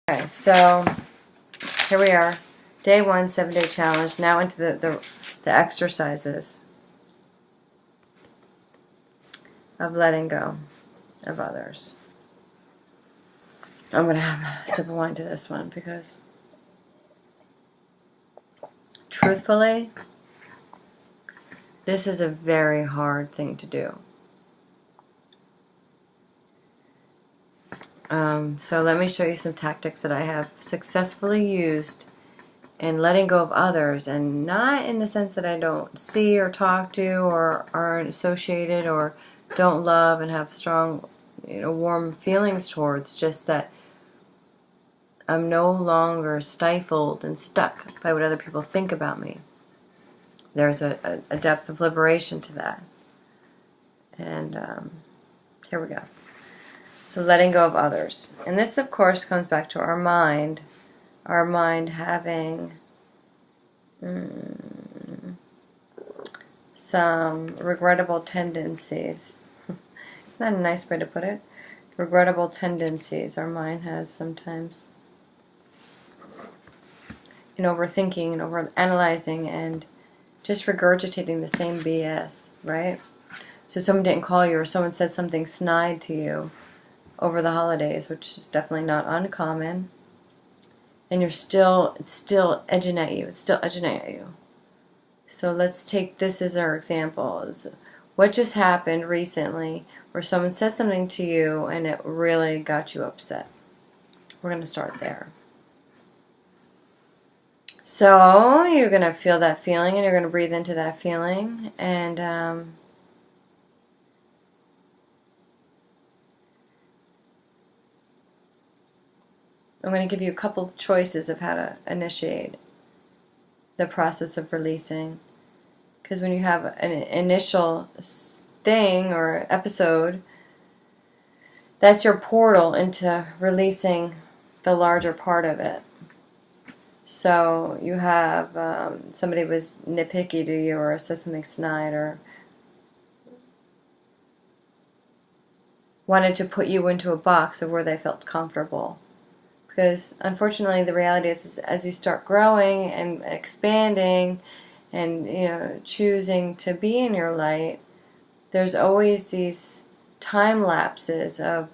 Okay, so here we are, day 1, 7-day challenge. Now into the exercises of letting go of others. I'm going to have a sip of wine to this one because, truthfully, this is a very hard thing to do. So let me show you some tactics that I have successfully used in letting go of others, and not in the sense that I don't see or talk to or aren't associated or don't love and have strong, warm feelings towards, just that I'm no longer stifled and stuck by what other people think about me. There's a depth of liberation to that. And here we go. So letting go of others. And this, of course, comes back to our mind. Our mind having some regrettable tendencies. Isn't that a nice way to put it? Regrettable tendencies our mind has sometimes. In overthinking and overanalyzing and just regurgitating the same BS, right? So someone didn't call you, or someone said something snide to you over the holidays, which is definitely not uncommon, and it's still edging at you. It's still edging at you. So let's take this as our example. What just happened recently where someone said something to you and it really got you upset? We're going to start there. So you're going to feel that feeling, and you're going to breathe into that feeling, and I'm going to give you a couple of choices of how to initiate the process of releasing. Because when you have an initial thing or episode, that's your portal into releasing the larger part of it. So you have somebody was nitpicky to you or said something snide or wanted to put you into a box of where they felt comfortable. Because unfortunately the reality is as you start growing and expanding and choosing to be in your light, there's always these time lapses of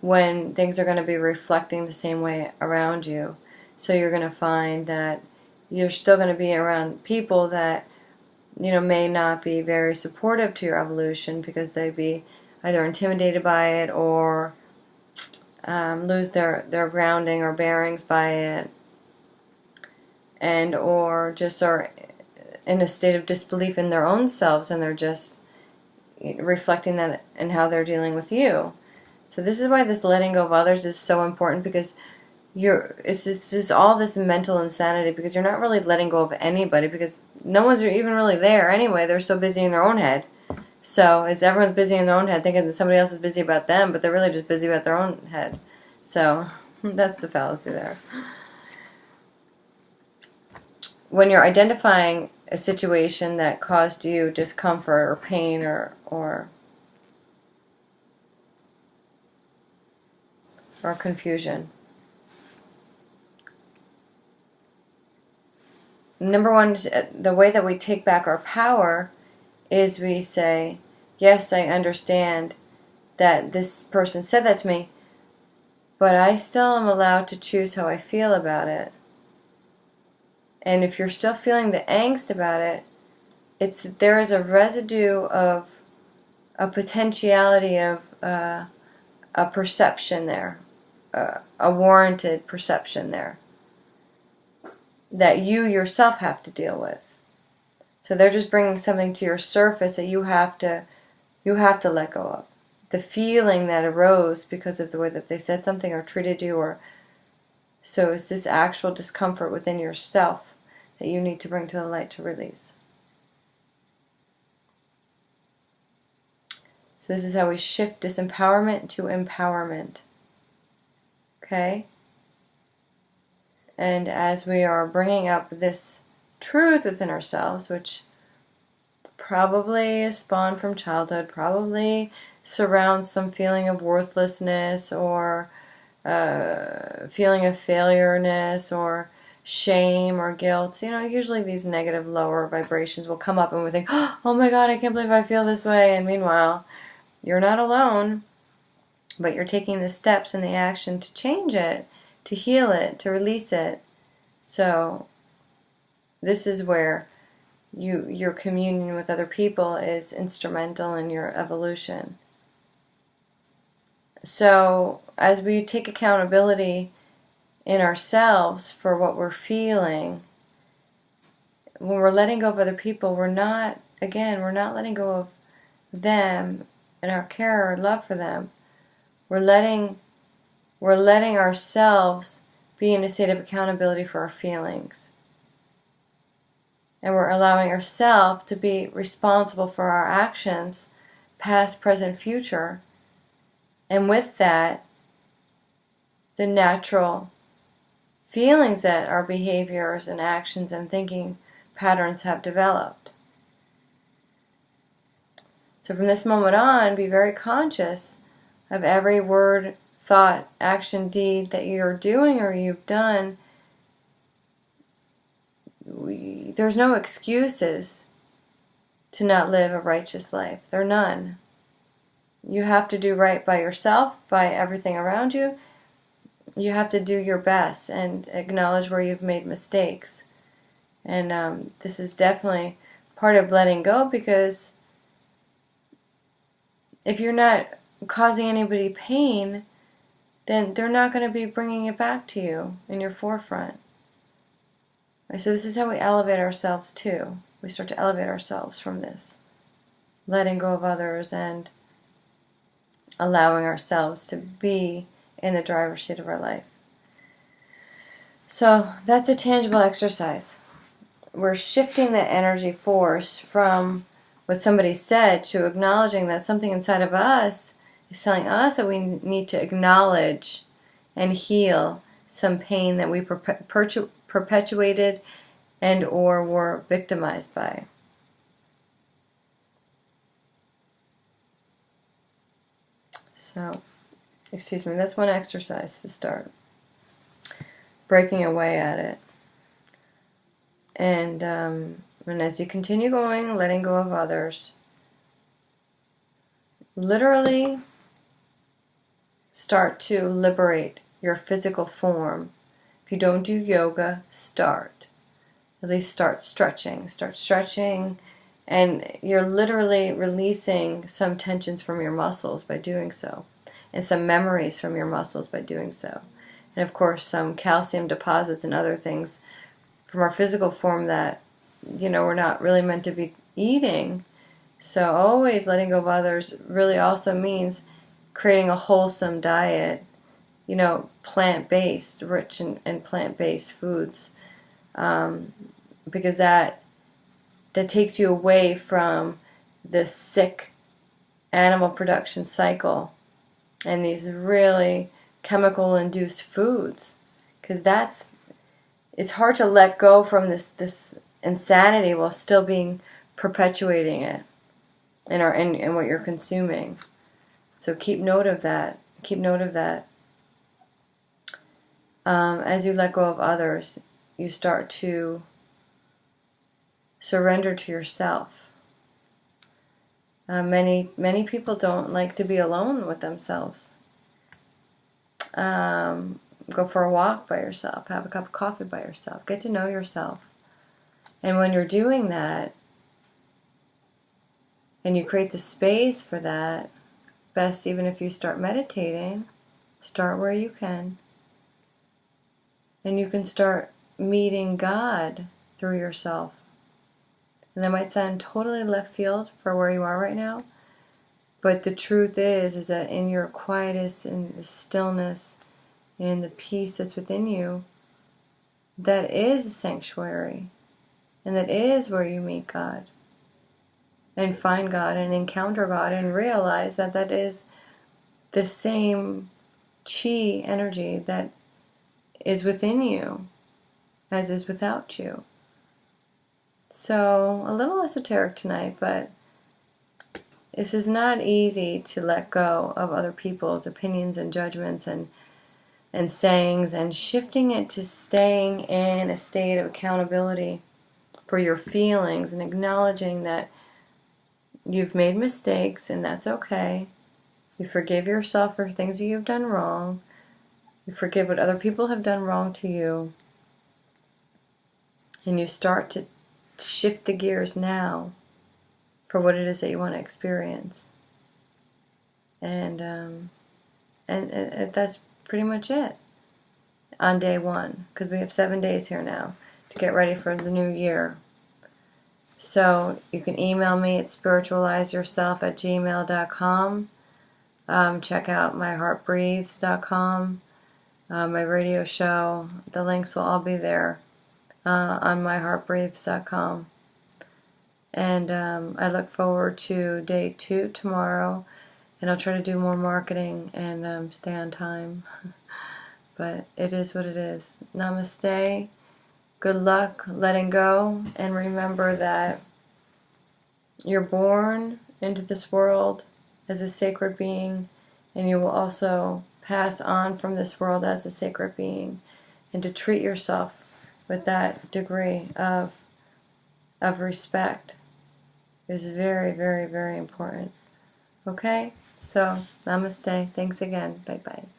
when things are going to be reflecting the same way around you. So you're going to find that you're still going to be around people that may not be very supportive to your evolution because they'd be either intimidated by it or lose their grounding or bearings by it, and or just are in a state of disbelief in their own selves, and they're just reflecting that in how they're dealing with you. So this is why this letting go of others is so important, because it's just all this mental insanity, because you're not really letting go of anybody, because no one's even really there anyway. They're so busy in their own head. So everyone's busy in their own head thinking that somebody else is busy about them, but they're really just busy about their own head. So that's the fallacy there. When you're identifying a situation that caused you discomfort or pain or confusion, number one, the way that we take back our power is we say, yes, I understand that this person said that to me, but I still am allowed to choose how I feel about it. And if you're still feeling the angst about it, there is a residue of a potentiality of a perception there, a warranted perception there, that you yourself have to deal with. So they're just bringing something to your surface that you have to let go of. The feeling that arose because of the way that they said something or treated you, so it's this actual discomfort within yourself that you need to bring to the light to release. So this is how we shift disempowerment to empowerment. Okay? And as we are bringing up this truth within ourselves, which probably is spawned from childhood, probably surrounds some feeling of worthlessness or feeling of failureness or shame or guilt, usually these negative lower vibrations will come up and we think, oh my God, I can't believe I feel this way. And meanwhile, you're not alone, but you're taking the steps and the action to change it, to heal it, to release it. So this is where your communion with other people is instrumental in your evolution. So as we take accountability in ourselves for what we're feeling, when we're letting go of other people, we're not letting go of them and our care or love for them. We're letting ourselves be in a state of accountability for our feelings. And we're allowing ourselves to be responsible for our actions, past, present, future. And with that, the natural feelings that our behaviors and actions and thinking patterns have developed. So from this moment on, be very conscious of every word, thought, action, deed that you're doing or you've done. There's no excuses to not live a righteous life. There are none. You have to do right by yourself, by everything around you. You have to do your best and acknowledge where you've made mistakes. And this is definitely part of letting go, because if you're not causing anybody pain, then they're not going to be bringing it back to you in your forefront. So this is how we elevate ourselves too. We start to elevate ourselves from this, letting go of others and allowing ourselves to be in the driver's seat of our life. So that's a tangible exercise. We're shifting the energy force from what somebody said to acknowledging that something inside of us is telling us that we need to acknowledge and heal some pain that we perpetuated and or were victimized by. So, that's one exercise to start. Breaking away at it. And as you continue going, letting go of others, literally start to liberate your physical form. If you don't do yoga, start. At least start stretching. Start stretching, and you're literally releasing some tensions from your muscles by doing so, and some memories from your muscles by doing so. And of course, some calcium deposits and other things from our physical form that, we're not really meant to be eating. So always letting go of others really also means creating a wholesome diet, plant-based, rich in plant-based foods, because that takes you away from the sick animal production cycle and these really chemical-induced foods, because it's hard to let go from this insanity while still being perpetuating it in what you're consuming. So keep note of that. Keep note of that. As you let go of others, you start to surrender to yourself. Many people don't like to be alone with themselves. Go for a walk by yourself. Have a cup of coffee by yourself. Get to know yourself. And when you're doing that, and you create the space for that, best even if you start meditating, start where you can. And you can start meeting God through yourself. And that might sound totally left field for where you are right now, but the truth is that in your quietness, in the stillness, in the peace that's within you, that is a sanctuary, and that is where you meet God and find God and encounter God and realize that that is the same chi energy that is within you as is without you. So, a little esoteric tonight, but this is not easy to let go of other people's opinions and judgments and and sayings, and shifting it to staying in a state of accountability for your feelings and acknowledging that you've made mistakes and that's okay. You forgive yourself for things that you've done wrong. You forgive what other people have done wrong to you. And you start to shift the gears now for what it is that you want to experience. And that's pretty much it on day one, because we have 7 days here now to get ready for the new year. So you can email me at spiritualizeyourself@gmail.com. Check out myheartbreathes.com, my radio show. The links will all be there on myheartbreathes.com. And I look forward to day 2 tomorrow, and I'll try to do more marketing and stay on time. But it is what it is. Namaste. Good luck letting go, and remember that you're born into this world as a sacred being, and you will also pass on from this world as a sacred being, and to treat yourself with that degree of respect is very, very, very important. Okay? So, namaste. Thanks again. Bye-bye.